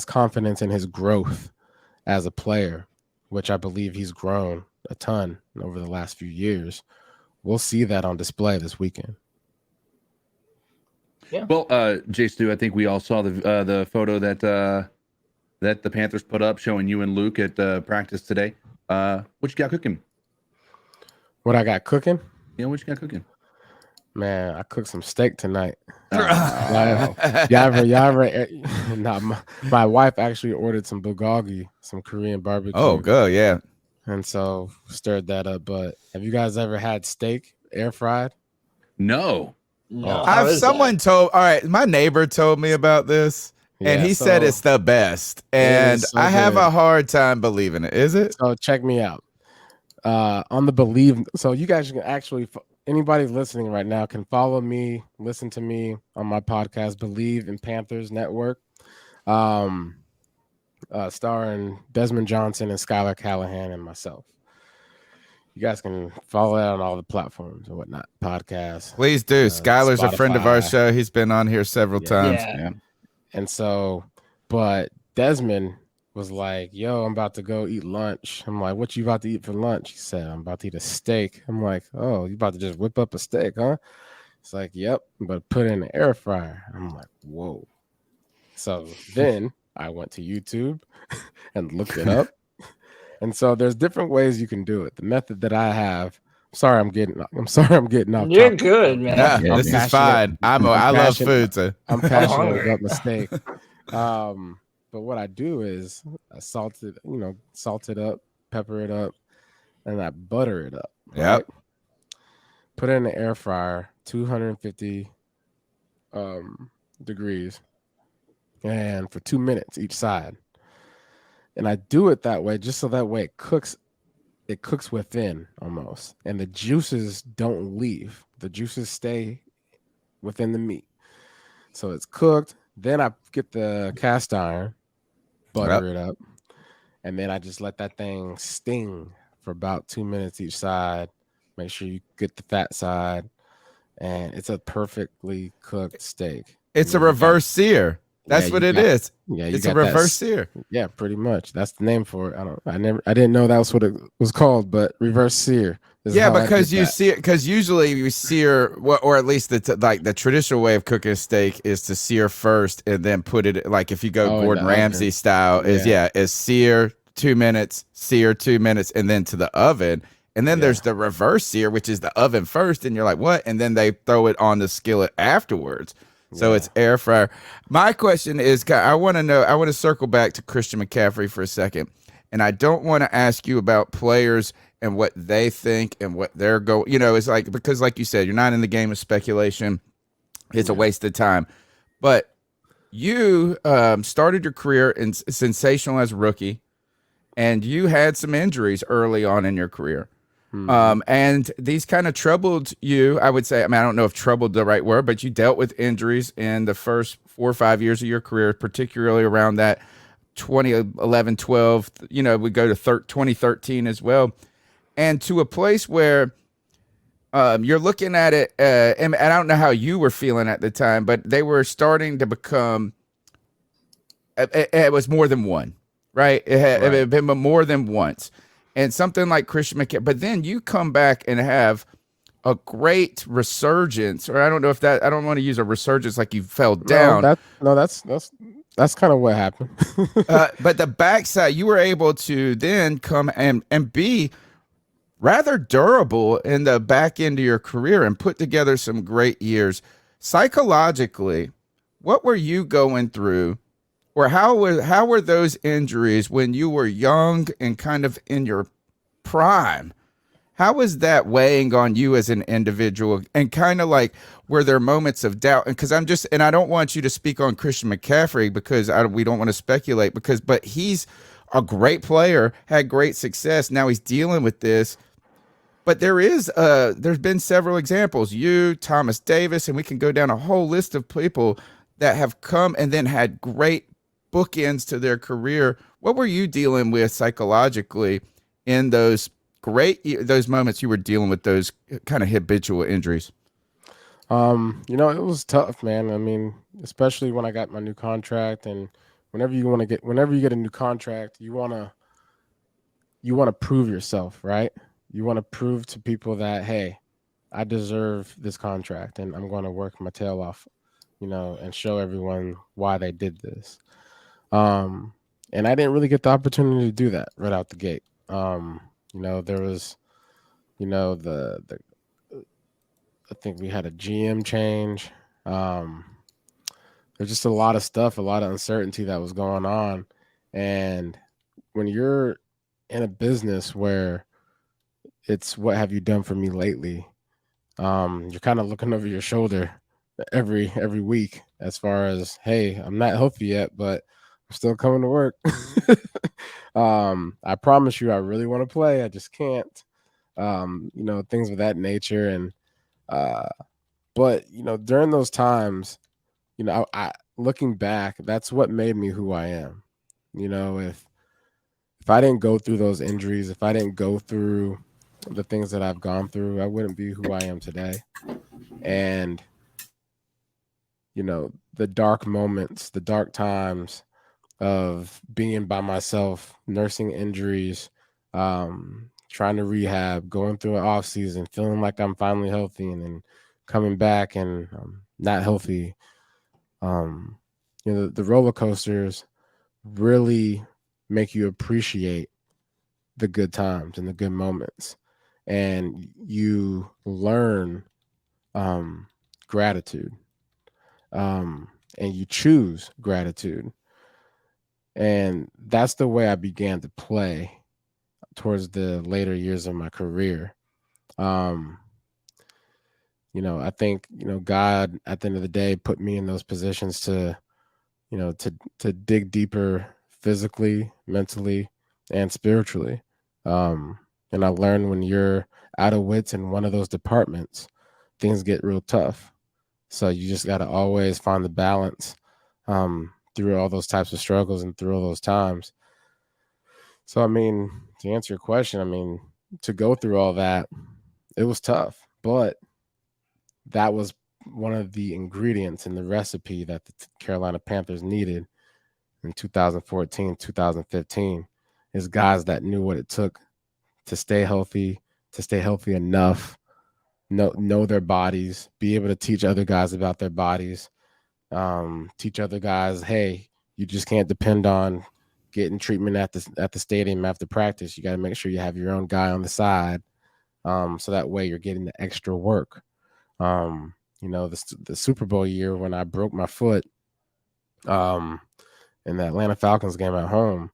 confidence in his growth as a player, which I Bleav he's grown a ton over the last few years. We'll see that on display this weekend. Yeah. Well, Jay Stu, I think we all saw the photo that the Panthers put up showing you and Luke at practice today. What you got cooking? What I got cooking? Yeah, what you got cooking? Man, I cooked some steak tonight. Oh. My wife actually ordered some bulgogi, some Korean barbecue. Oh, good, yeah. And so stirred that up. But have you guys ever had steak air fried? No. No, All right, my neighbor told me about this, and he said it's the best, and so I have good. a hard time believing it. Is it? So check me out. On the Bleav, so you guys can actually, anybody listening right now can follow me, listen to me on my podcast, Bleav in Panthers Network, starring Desmond Johnson and Skylar Callahan and myself. You guys can follow that on all the platforms and whatnot, podcasts. Please do. Skylar's a friend of our Spotify. show. He's been on here several times. Yeah. And so, but Desmond was like, yo, I'm about to go eat lunch. I'm like, what you about to eat for lunch? He said, I'm about to eat a steak. I'm like, oh, you about to just whip up a steak, huh? It's like, yep, but put it in the air fryer. I'm like, whoa. So then I went to YouTube and looked it up. And so there's different ways you can do it. The method that I have, I'm sorry I'm getting off. You're topic. good, man. Yeah, this is fine. I love passionate. food, so I'm passionate hungry. about my steak. But what I do is I salt it up, pepper it up, and I butter it up. Yep. Right? Put it in the air fryer, 250 degrees, and for 2 minutes each side. And I do it that way just so that way it cooks within almost. And the juices don't leave. The juices stay within the meat. So it's cooked. Then I get the cast iron, butter it up, and then I just let that thing sting for about 2 minutes each side. Make sure you get the fat side, and it's a perfectly cooked steak. it's a reverse sear. That's what it is. Yeah, It's a reverse sear. Yeah, pretty much. That's the name for it. I didn't know that was what it was called, but reverse sear. Yeah, because you see it. Because usually you sear, or at least the traditional way of cooking a steak is to sear first and then put it. Like if you go Gordon Ramsay style, is sear 2 minutes, sear 2 minutes, and then to the oven. And then there's the reverse sear, which is the oven first, and you're like, what? And then they throw it on the skillet afterwards. So it's air fryer. My question is, I want to circle back to Christian McCaffrey for a second. And I don't want to ask you about players and what they think and what they're going. It's like, because like you said, you're not in the game of speculation. It's a waste of time. But you started your career in sensational as a rookie, and you had some injuries early on in your career. And these kind of troubled you, I would say. I mean, I don't know if troubled the right word, but you dealt with injuries in the first 4 or 5 years of your career, particularly around that 2011, 12, we go to 2013 as well. And to a place where you're looking at it, and I don't know how you were feeling at the time, but they were starting to become, it was more than one, right? It had been more than once. And something like Christian McCaffrey, but then you come back and have a great resurgence, or I don't know if that, I don't want to use a resurgence like you fell down. That's kind of what happened. But the backside, you were able to then come and be rather durable in the back end of your career and put together some great years. Psychologically, what were you going through? Or how were those injuries when you were young and kind of in your prime? How was that weighing on you as an individual? And kind of like, were there moments of doubt? And because I don't want you to speak on Christian McCaffrey because we don't want to speculate but he's a great player, had great success. Now he's dealing with this. But there's been several examples. You, Thomas Davis, and we can go down a whole list of people that have come and then had great bookends to their career. What were you dealing with psychologically in those moments you were dealing with those kind of habitual injuries? It was tough, man. I mean, especially when I got my new contract and whenever you get a new contract, you want to prove yourself, right? You want to prove to people that, hey, I deserve this contract and I'm going to work my tail off, and show everyone why they did this. And I didn't really get the opportunity to do that right out the gate. There was, the I think we had a GM change. There's just a lot of stuff, a lot of uncertainty that was going on. And when you're in a business where it's what have you done for me lately, you're kind of looking over your shoulder every week as far as, hey, I'm not healthy yet, but I'm still coming to work. I promise you I really want to play. I just can't. Things of that nature. And but during those times, I looking back, that's what made me who I am. If I didn't go through those injuries, if I didn't go through the things that I've gone through, I wouldn't be who I am today. And the dark moments, the dark times of being by myself, nursing injuries, trying to rehab, going through an off season, feeling like I'm finally healthy, and then coming back and not healthy. The roller coasters really make you appreciate the good times and the good moments, and you learn gratitude, and you choose gratitude. And that's the way I began to play towards the later years of my career. I think, God at the end of the day put me in those positions to, to dig deeper physically, mentally, and spiritually. And I learned when you're out of wits in one of those departments, things get real tough. So you just got to always find the balance through all those types of struggles and through all those times. So, to answer your question, to go through all that, it was tough, but that was one of the ingredients in the recipe that the Carolina Panthers needed in 2014, 2015, is guys that knew what it took to stay healthy enough, know their bodies, be able to teach other guys about their bodies, teach other guys, hey, you just can't depend on getting treatment at the stadium after practice. You got to make sure you have your own guy on the side, so that way you're getting the extra work. The Super Bowl year when I broke my foot in the Atlanta Falcons game at home,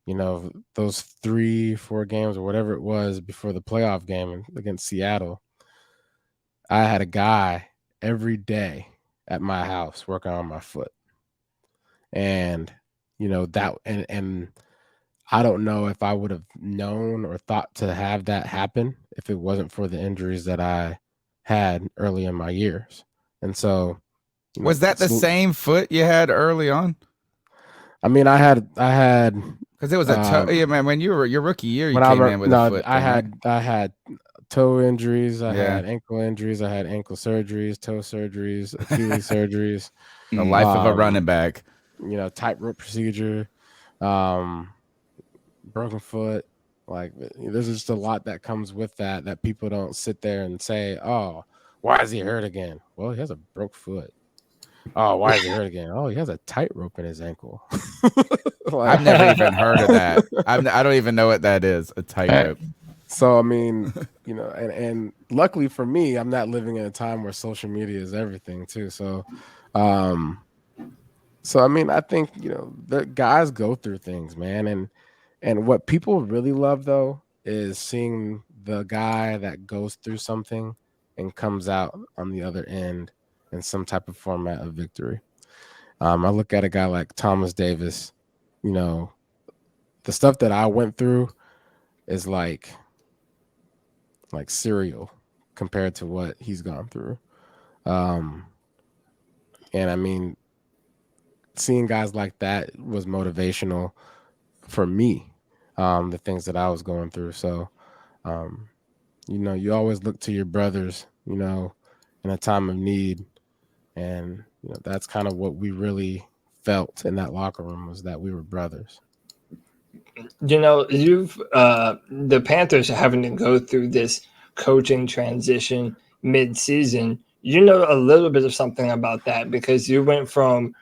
those 3-4 games or whatever it was before the playoff game against Seattle, I had a guy every day at my house working on my foot. And, and I don't know if I would have known or thought to have that happen if it wasn't for the injuries that I had early in my years. And so, was that the same foot you had early on? I had because it was when you were your rookie year, you came in with a foot. I had toe injuries, I had ankle injuries, I had ankle surgeries, toe surgeries, Achilles surgeries. The life of a running back. Tightrope procedure, broken foot. Like, there's just a lot that comes with that people don't sit there and say, oh, why is he hurt again? Well, he has a broke foot. Oh, why is he hurt again? Oh, he has a tightrope in his ankle. I've never even heard of that. I don't even know what that is, a tightrope. So, and luckily for me, I'm not living in a time where social media is everything too. So, I think, the guys go through things, man. And what people really love, though, is seeing the guy that goes through something and comes out on the other end in some type of format of victory. I look at a guy like Thomas Davis, the stuff that I went through is like cereal compared to what he's gone through. And seeing guys like that was motivational for me, the things that I was going through. So, you always look to your brothers, in a time of need. And that's kind of what we really felt in that locker room was that we were brothers. You know, the Panthers are having to go through this coaching transition mid-season. You know a little bit of something about that because you went from